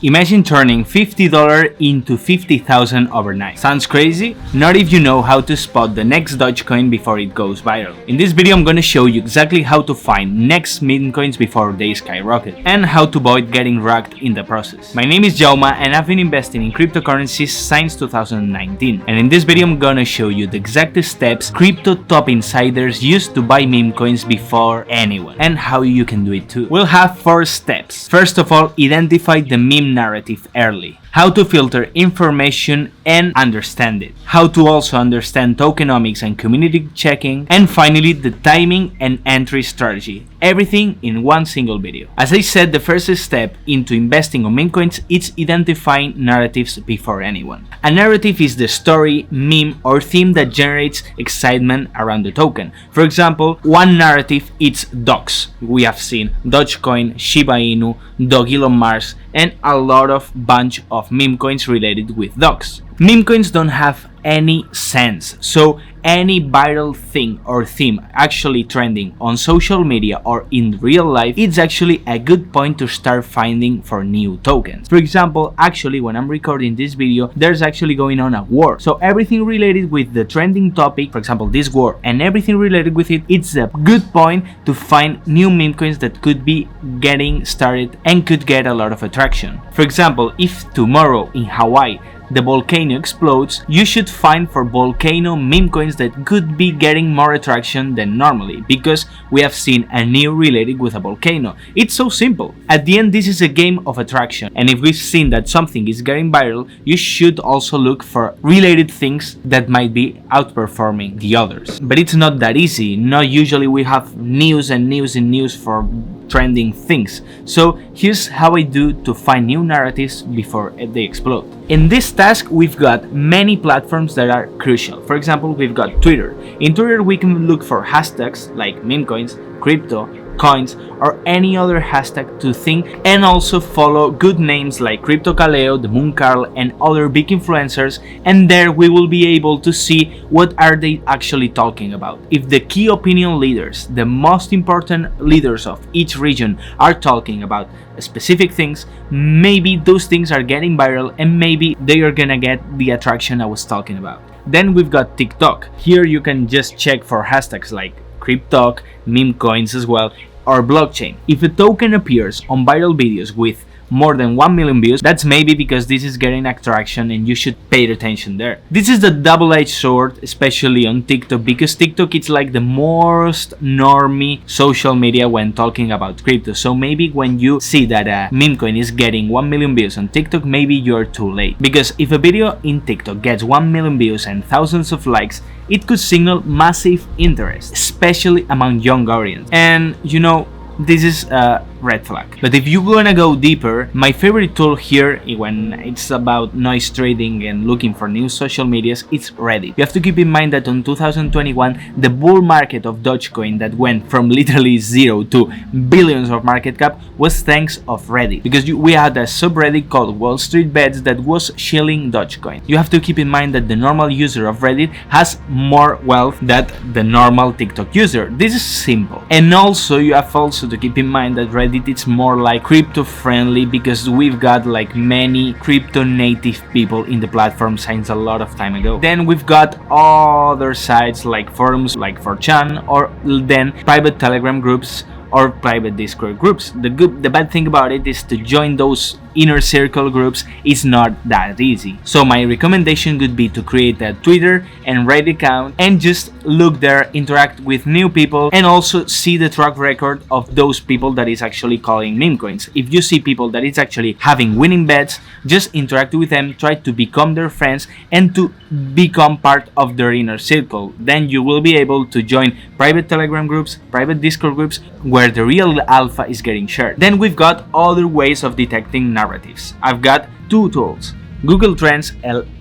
Imagine turning $50 into 50,000 overnight. Sounds crazy? Not if you know how to spot the next Dogecoin before it goes viral. In this video I'm gonna show you exactly how to find next memecoins before they skyrocket, and how to avoid getting rocked in the process. My name is Jauma and I've been investing in cryptocurrencies since 2019, and in this video I'm gonna show you the exact steps crypto top insiders use to buy memecoins before anyone, and how you can do it too. We'll have 4 steps. First of all, identify the meme narrative early. How to filter information and understand it. How to also understand tokenomics and community checking. And finally, the timing and entry strategy. Everything in one single video. As I said, the first step into investing on memecoins is identifying narratives before anyone. A narrative is the story, meme, or theme that generates excitement around the token. For example, one narrative is dogs. We have seen Dogecoin, Shiba Inu, Dog Elon Musk, and a lot of bunch of meme coins related with dogs. Meme coins don't have any sense, so any viral thing or theme actually trending on social media or in real life, it's actually a good point to start finding for new tokens. For example, actually when I'm recording this video, there's actually going on a war, so everything related with the trending topic, for example this war, and everything related with it, it's a good point to find new meme coins that could be getting started and could get a lot of attraction. For example, if tomorrow in Hawaii the volcano explodes, you should find for volcano meme coins that could be getting more attraction than normally, because we have seen a new related with a volcano. It's so simple. At the end, this is a game of attraction, and if we've seen that something is getting viral, you should also look for related things that might be outperforming the others. But it's not that easy. Not usually we have news and news and news for trending things. So here's how I do to find new narratives before they explode. In this task, we've got many platforms that are crucial. For example, we've got Twitter. In Twitter, we can look for hashtags like memecoins, crypto, coins, or any other hashtag to think, and also follow good names like Crypto Kaleo, the Moon Carl, and other big influencers, and there we will be able to see what are they actually talking about. If the key opinion leaders, the most important leaders of each region, are talking about specific things, maybe those things are getting viral and maybe they are gonna get the attraction I was talking about. Then we've got TikTok. Here you can just check for hashtags like crypto, meme coins as well, or blockchain. If a token appears on viral videos with more than 1 million views, that's maybe because this is getting attraction and you should pay attention there. This is the double-edged sword, especially on TikTok, because TikTok it's like the most normie social media when talking about crypto. So maybe when you see that a meme coin is getting 1 million views on TikTok, maybe you're too late. Because if a video in TikTok gets 1 million views and thousands of likes, it could signal massive interest, especially among young audience. And you know, this is a red flag. But if you're gonna go deeper, my favorite tool here when it's about noise trading and looking for new social medias, it's Reddit. You have to keep in mind that in 2021, the bull market of Dogecoin that went from literally zero to billions of market cap was thanks of Reddit, because we had a subreddit called Wall Street Bets that was shilling Dogecoin. You have to keep in mind that the normal user of Reddit has more wealth than the normal TikTok user. This is simple. And also you have to keep in mind that Reddit it's more like crypto friendly, because we've got like many crypto native people in the platform since a lot of time ago. Then we've got other sites like forums like 4chan, or then private Telegram groups or private Discord groups. The bad thing about it is to join those inner circle groups is not that easy. So my recommendation would be to create a Twitter and Reddit account and just look there, interact with new people, and also see the track record of those people that is actually calling meme coins. If you see people that is actually having winning bets, just interact with them, try to become their friends and to become part of their inner circle. Then you will be able to join private Telegram groups, private Discord groups, where the real alpha is getting shared. Then we've got other ways of detecting narratives. I've got 2 tools: Google Trends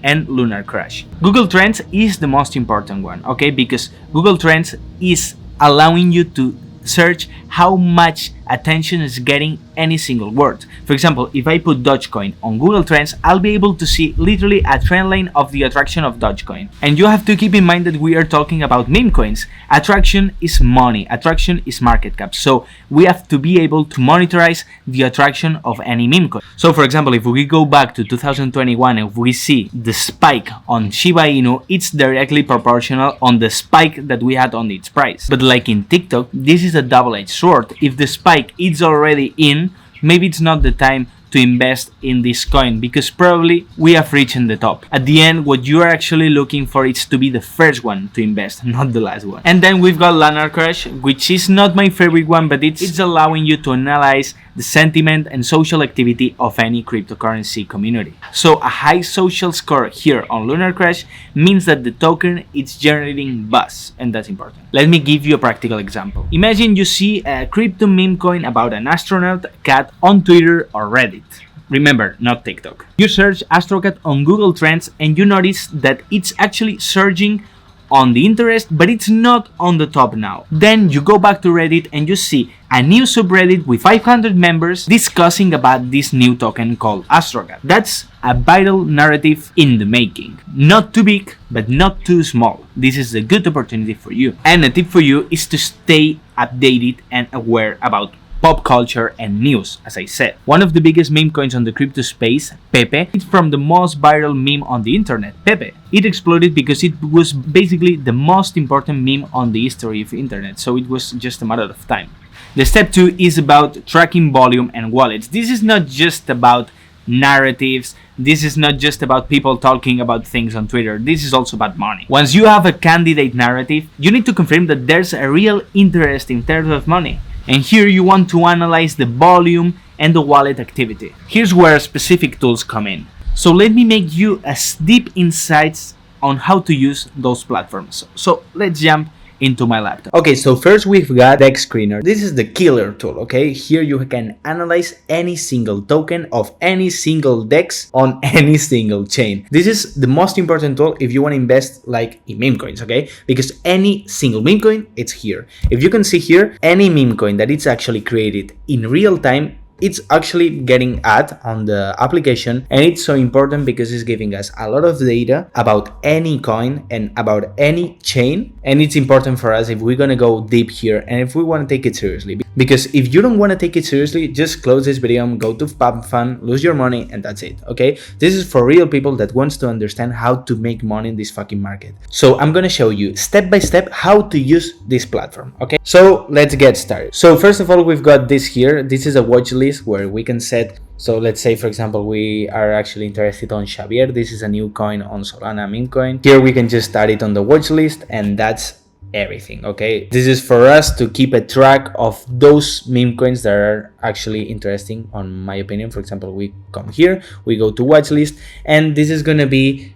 and Lunar Crash. Google Trends is the most important one, okay? Because Google Trends is allowing you to search how much attention is getting any single word. For example, if I put Dogecoin on Google Trends, I'll be able to see literally a trend line of the attraction of Dogecoin. And you have to keep in mind that we are talking about meme coins. Attraction is money, attraction is market cap. So we have to be able to monetize the attraction of any meme coin. So for example, if we go back to 2021 and we see the spike on Shiba Inu, it's directly proportional on the spike that we had on its price. But like in TikTok, this is a double-edged sword. If the spike is already in, maybe it's not the time to invest in this coin because probably we have reached the top. At the end, what you are actually looking for is to be the first one to invest, not the last one. And then we've got Lunar Crash, which is not my favorite one, but it's allowing you to analyze the sentiment and social activity of any cryptocurrency community. So a high social score here on Lunar Crash means that the token is generating buzz, and that's important. Let me give you a practical example. Imagine you see a crypto meme coin about an astronaut cat on Twitter or Reddit. Remember, not TikTok. You search AstroCat on Google Trends and you notice that it's actually surging on the interest, but it's not on the top now. Then you go back to Reddit and you see a new subreddit with 500 members discussing about this new token called AstroCat. That's a viral narrative in the making. Not too big, but not too small. This is a good opportunity for you. And a tip for you is to stay updated and aware about pop culture and news. As I said, one of the biggest meme coins on the crypto space, Pepe, is from the most viral meme on the internet, Pepe. It exploded because it was basically the most important meme on the history of the internet, so it was just a matter of time. The step 2 is about tracking volume and wallets. This is not just about narratives. This is not just about people talking about things on Twitter. This is also about money. Once you have a candidate narrative, you need to confirm that there's a real interest in terms of money. And here you want to analyze the volume and the wallet activity. Here's where specific tools come in. So let me make you a deep insights on how to use those platforms. So let's jump into my laptop. Okay, so first we've got Dex Screener. This is the killer tool, okay? Here you can analyze any single token of any single DEX on any single chain. This is the most important tool if you want to invest like in meme coins, okay? Because any single meme coin, it's here. If you can see here, any meme coin that it's actually created in real time, it's actually getting ad on the application, and it's so important because it's giving us a lot of data about any coin and about any chain, and it's important for us if we're gonna go deep here and if we want to take it seriously. Because if you don't want to take it seriously, just close this video, go to PubFun, lose your money, and that's it, okay? This is for real people that wants to understand how to make money in this fucking market. So I'm gonna show you step by step how to use this platform, okay? So let's get started. So first of all, we've got this here. This is a watch list where we can set, so let's say for example we are actually interested on Xavier. This is a new coin on Solana meme coin. Here we can just start it on the watch list, and that's everything, okay? This is for us to keep a track of those meme coins that are actually interesting, on my opinion. For example, we come here, we go to watch list, and this is gonna be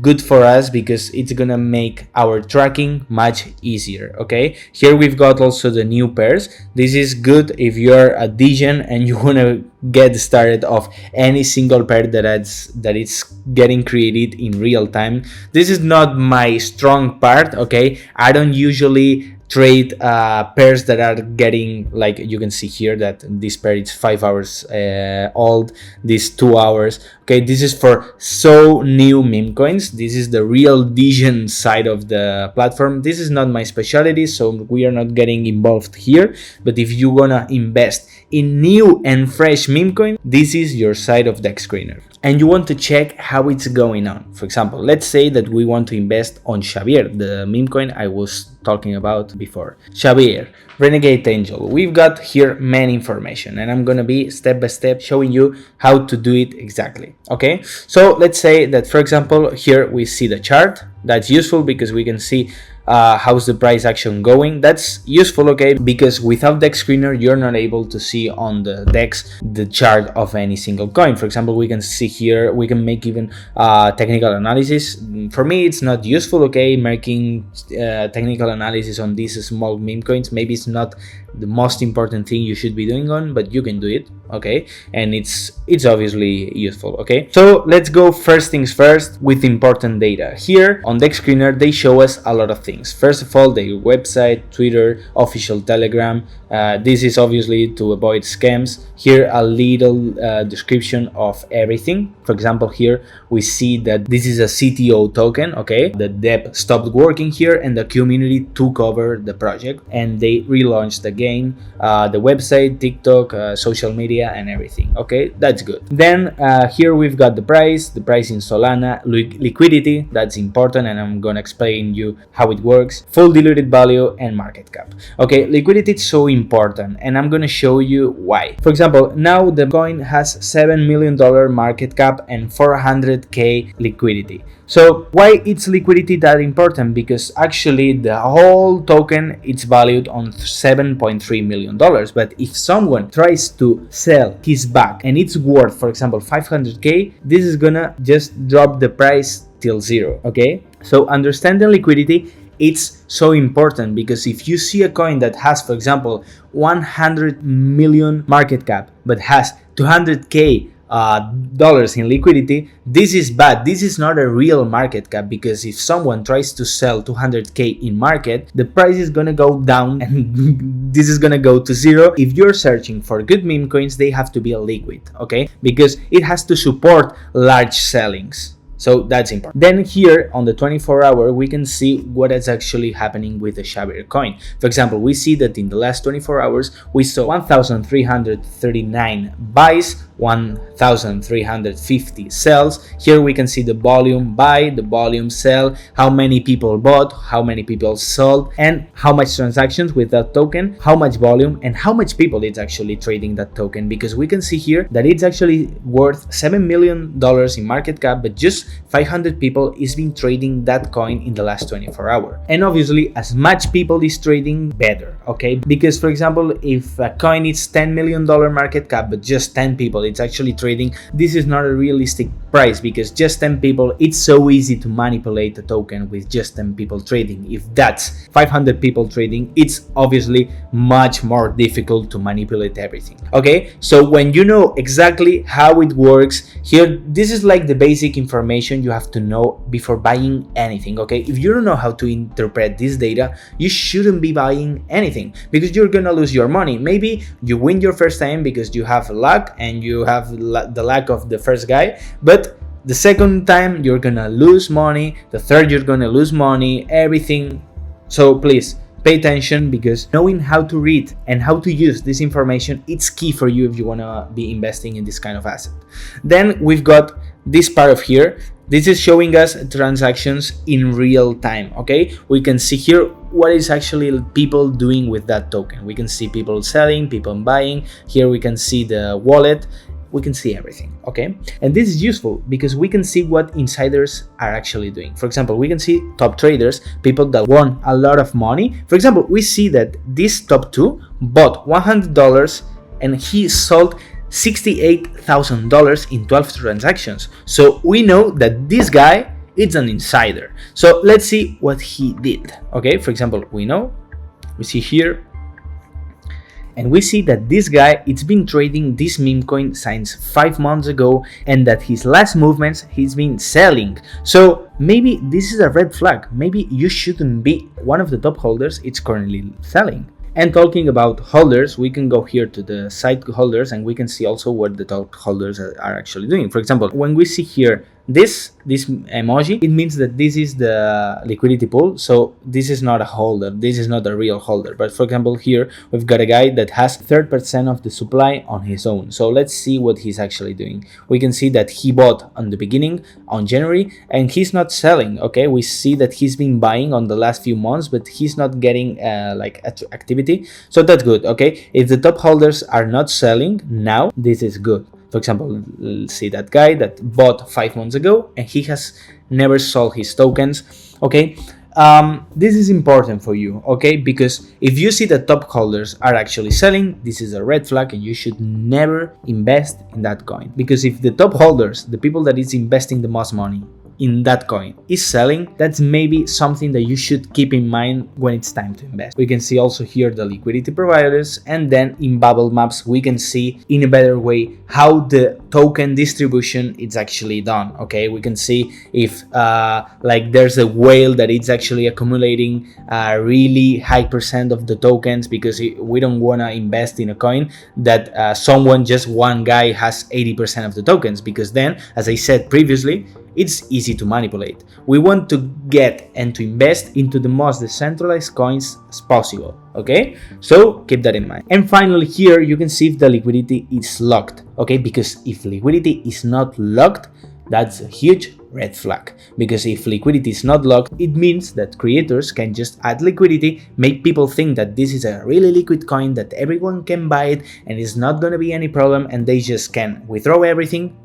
good for us because it's gonna make our tracking much easier, okay? Here we've got also the new pairs. This is good if you're a degen and you wanna get started of any single pair that it's getting created in real time. This is not my strong part, okay? I don't usually trade pairs that are getting, like you can see here that this pair is 5 hours old, this 2 hours, okay? This is for so new meme coins. This is the real degen side of the platform. This is not my specialty, so we are not getting involved here. But if you wanna invest in new and fresh meme coin, this is your side of Dex Screener. And you want to check how it's going on. For example, let's say that we want to invest on Xavier, the meme coin I was talking about before. Xavier, Renegade Angel. We've got here many information, and I'm gonna be step by step showing you how to do it exactly, okay? So let's say that, for example, here we see the chart. That's useful because we can see how's the price action going. That's useful, okay, because without Dex Screener you're not able to see on the Dex the chart of any single coin. For example, we can see here, we can make even technical analysis. For me it's not useful, okay, making technical analysis on these small meme coins. Maybe it's not the most important thing you should be doing on, but you can do it, okay? And it's obviously useful, okay? So let's go first things first with important data. Here on Dex Screener they show us a lot of things. things. First of all, their website, Twitter, official Telegram. This is obviously to avoid scams. Here a little description of everything. For example, here we see that this is a CTO token. Okay, the dev stopped working here and the community took over the project and they relaunched the game, the website, TikTok, social media and everything. Okay, that's good. Then here we've got the price in Solana, liquidity, that's important, and I'm gonna explain you how it works, full diluted value and market cap. Okay, liquidity is so important and I'm gonna show you why. For example, now the coin has $7 million market cap and 400k liquidity. So why is liquidity that important? Because actually the whole token it's valued on $7.3 million. But if someone tries to sell his back and it's worth, for example, 500k, this is gonna just drop the price till zero. Okay, so understanding liquidity, it's so important, because if you see a coin that has, for example, 100 million market cap but has 200k dollars in liquidity, this is bad. This is not a real market cap, because if someone tries to sell 200k in market, the price is gonna go down and this is gonna go to zero. If you're searching for good meme coins, they have to be liquid, okay, because it has to support large sellings. So that's important. Then here on the 24-hour, we can see what is actually happening with the Xavier coin. For example, we see that in the last 24 hours, we saw 1,339 buys, 1,350 sells. Here we can see the volume buy, the volume sell, how many people bought, how many people sold, and how much transactions with that token, how much volume, and how much people it's actually trading that token. Because we can see here that it's actually worth $7 million in market cap, but just 500 people is been trading that coin in the last 24 hours. And obviously, as much people is trading, better, okay? Because for example, if a coin is $10 million market cap, but just 10 people it's actually trading, this is not a realistic price, because just 10 people, it's so easy to manipulate the token with just 10 people trading. If that's 500 people trading, it's obviously much more difficult to manipulate everything. Okay, so when you know exactly how it works, here, this is like the basic information you have to know before buying anything. Okay, if you don't know how to interpret this data, you shouldn't be buying anything, because you're gonna lose your money. Maybe you win your first time because you have luck and you have the luck of the first guy, but the second time you're gonna lose money, the third you're gonna lose money, everything. So please pay attention, because knowing how to read and how to use this information, it's key for you if you wanna be investing in this kind of asset. Then we've got this part of here. This is showing us transactions in real time. Okay, we can see here what is actually people doing with that token. We can see people selling, people buying. Here we can see the wallet. We can see everything, okay? And this is useful because we can see what insiders are actually doing. For example, we can see top traders, people that won a lot of money. For example, we see that this top two bought $100 and he sold $68,000 in 12 transactions. So we know that this guy is an insider. So let's see what he did. Okay, for example, we see here, and we see that this guy, it's been trading this meme coin since 5 months ago, and that his last movements he's been selling. So maybe this is a red flag. Maybe you shouldn't be one of the top holders it's currently selling. And talking about holders, we can go here to the side holders and we can see also what the top holders are actually doing. For example, when we see here this emoji, it means that this is the liquidity pool. So this is not a holder, this is not a real holder. But for example, here we've got a guy that has 30% of the supply on his own. So let's see what he's actually doing. We can see that he bought on the beginning on January and he's not selling. Okay, we see that he's been buying on the last few months, but he's not getting activity. So that's good. Okay, if the top holders are not selling now, this is good. For example, see that guy that bought 5 months ago and he has never sold his tokens. Okay, this is important for you, okay, because if you see that top holders are actually selling, this is a red flag and you should never invest in that coin. Because if the top holders, the people that is investing the most money, in that coin is selling, that's maybe something that you should keep in mind when it's time to invest. We can see also here the liquidity providers, and then in bubble maps we can see in a better way how the token distribution is actually done. Okay, we can see if like there's a whale that it's actually accumulating a really high percent of the tokens, because we don't want to invest in a coin that just one guy has 80% of the tokens, because then, as I said previously, it's easy to manipulate. We want to get and to invest into the most decentralized coins as possible. Okay, so keep that in mind. And finally, here you can see if the liquidity is locked. Okay, because if liquidity is not locked, that's a huge red flag, because if liquidity is not locked, it means that creators can just add liquidity, make people think that this is a really liquid coin, that everyone can buy it and it's not gonna be any problem, and they just can withdraw everything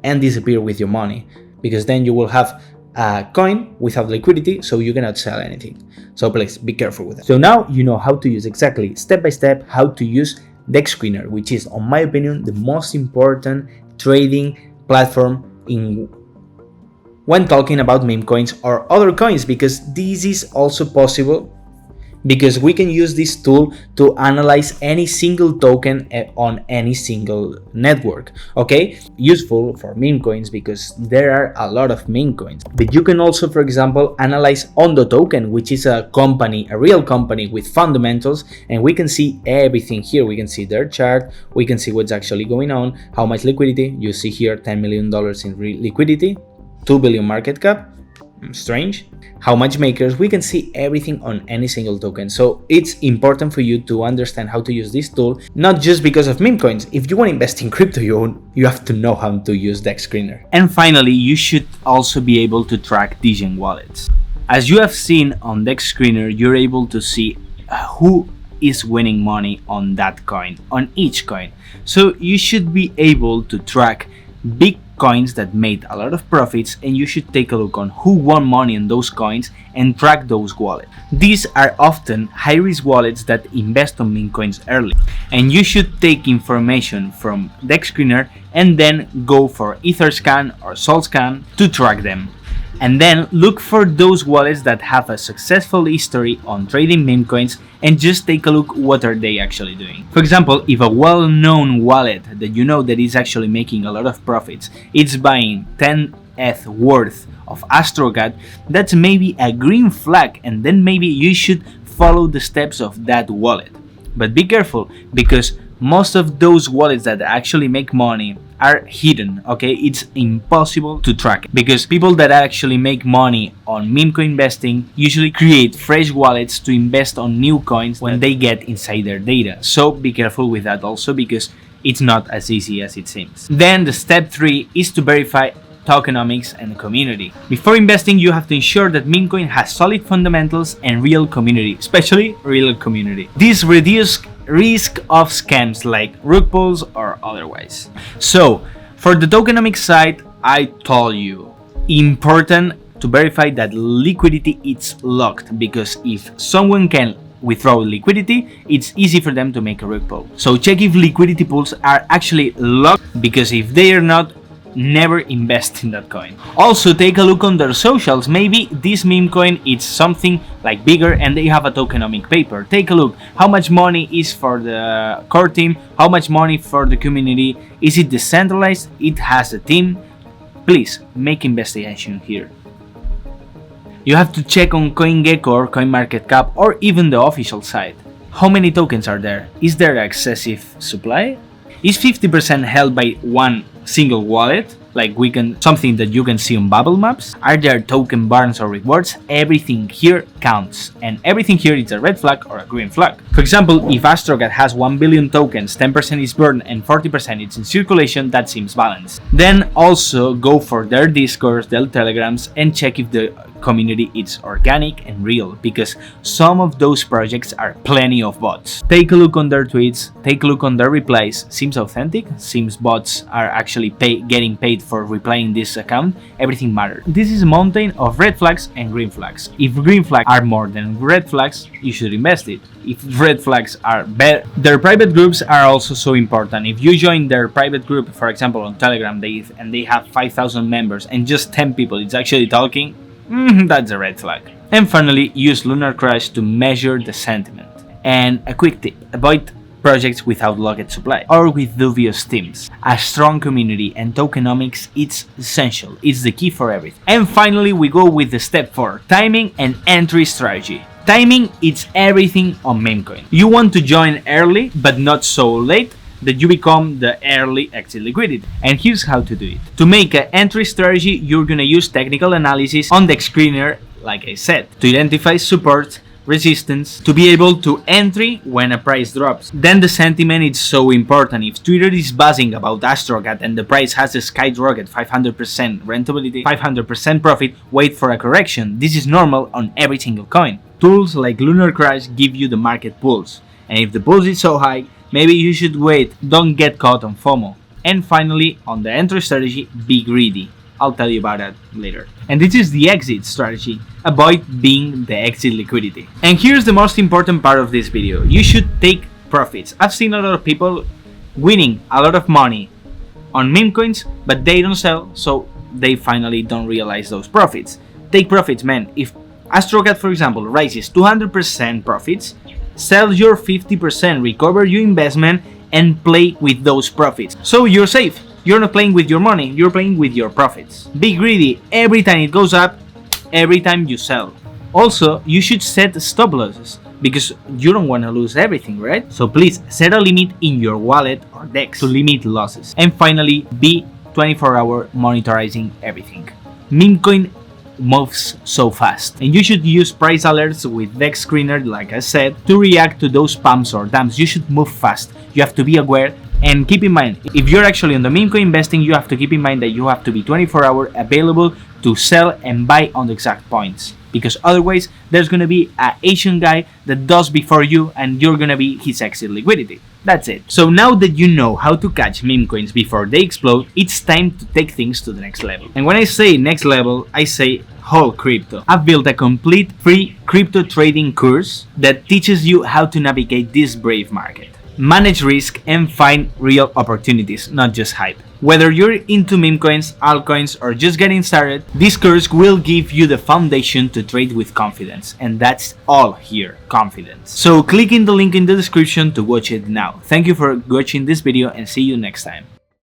and disappear with your money, because then you will have a coin without liquidity, so you cannot sell anything. So please be careful with that. So now you know how to use exactly step by step how to use DEX Screener, which is, in my opinion, the most important trading platform when talking about Memecoins or other coins, because this is also possible because we can use this tool to analyze any single token on any single network. Okay, useful for meme coins because there are a lot of meme coins, but you can also, for example, analyze Ondo token, which is a company, a real company with fundamentals, and we can see everything here. We can see their chart, we can see what's actually going on, how much liquidity. You see here $10 million in liquidity, 2 billion market cap. Strange. How much makers. We can see everything on any single token. So it's important for you to understand how to use this tool, not just because of meme coins. If you want to invest in crypto, you have to know how to use DEX Screener. And finally, you should also be able to track Degen wallets. As you have seen on DEX Screener, you're able to see who is winning money on that coin, on each coin. So you should be able to track big coins that made a lot of profits, and you should take a look on who won money on those coins and track those wallets. These are often high-risk wallets that invest on meme coins early, and you should take information from DEX Screener and then go for Etherscan or SolScan to track them. And then look for those wallets that have a successful history on trading meme coins and just take a look what are they actually doing. For example, if a well-known wallet that you know that is actually making a lot of profits, it's buying 10 ETH worth of AstroCat, that's maybe a green flag, and then maybe you should follow the steps of that wallet. But be careful, because most of those wallets that actually make money are hidden. Okay, it's impossible to track it, because people that actually make money on meme coin investing usually create fresh wallets to invest on new coins when they get inside their data. So be careful with that also, because it's not as easy as it seems. Then the step 3 is to verify tokenomics and community. Before investing, you have to ensure that meme coin has solid fundamentals and real community, especially real community. This reduces risk of scams like rug pulls or otherwise. So for the tokenomics side, I told you, important to verify that liquidity is locked, because if someone can withdraw liquidity, it's easy for them to make a rug pull. So check if liquidity pools are actually locked, because if they are not, never invest in that coin. Also take a look on their socials. Maybe this meme coin is something like bigger and they have a tokenomic paper. Take a look how much money is for the core team, how much money for the community. Is it decentralized? It has a team. Please make investigation here. You have to check on CoinGecko or CoinMarketCap or even the official site. How many tokens are there? Is there excessive supply? Is 50% held by one single wallet, like something that you can see on bubble maps? Are there token burns or rewards? Everything here counts, and everything here is a red flag or a green flag. For example, if AstroCat has 1 billion tokens, 10% is burned and 40% is in circulation, that seems balanced. Then also go for their discords, their telegrams, and check if the community is organic and real, because some of those projects are plenty of bots. Take a look on their tweets, take a look on their replies. Seems authentic, seems bots are actually getting paid for replying this account. Everything matters. This is a mountain of red flags and green flags. If green flags are more than red flags, you should invest it. If red flags are better, their private groups are also so important. If you join their private group, for example on Telegram, they have 5,000 members and just 10 people it's actually talking, that's a red flag. And finally, use Lunar Crash to measure the sentiment. And a quick tip, avoid projects without locked supply or with dubious teams. A strong community and tokenomics, it's essential, it's the key for everything. And finally, we go with the step 4, timing and entry strategy. Timing, it's everything on Memecoin. You want to join early, but not so late that you become the early exit liquidity. And here's how to do it. To make an entry strategy, you're gonna use technical analysis on the screener, like I said, to identify support, resistance, to be able to entry when a price drops. Then the sentiment is so important. If Twitter is buzzing about AstroCat and the price has a skyrocket 500% rentability, 500% profit, wait for a correction. This is normal on every single coin. Tools like Lunar Crash give you the market pulse, and if the pulse is so high, maybe you should wait, don't get caught on FOMO. And finally, on the entry strategy, be greedy. I'll tell you about that later. And this is the exit strategy. Avoid being the exit liquidity. And here's the most important part of this video. You should take profits. I've seen a lot of people winning a lot of money on meme coins, but they don't sell, so they finally don't realize those profits. Take profits, man. If AstroCat, for example, rises 200% profits, sell your 50%, recover your investment, and play with those profits. So you're safe. You're not playing with your money, you're playing with your profits. Be greedy every time it goes up, every time you sell. Also, you should set stop losses, because you don't want to lose everything, right? So please set a limit in your wallet or DEX to limit losses. And finally, be 24-hour monitoring everything. Memecoin moves so fast, and you should use price alerts with DEX screener, like I said, to react to those pumps or dumps. You should move fast. You have to be aware. And keep in mind, if you're actually on the meme coin investing, you have to keep in mind that you have to be 24-hour available to sell and buy on the exact points. Because otherwise, there's gonna be an Asian guy that does before you, and you're gonna be his exit liquidity. That's it. So now that you know how to catch meme coins before they explode, it's time to take things to the next level. And when I say next level, I say whole crypto. I've built a complete free crypto trading course that teaches you how to navigate this brave market, manage risk, and find real opportunities, not just hype. Whether you're into meme coins, altcoins, or just getting started, this course will give you the foundation to trade with confidence. And that's all here, confidence. So click in the link in the description to watch it now. Thank you for watching this video, and see you next time.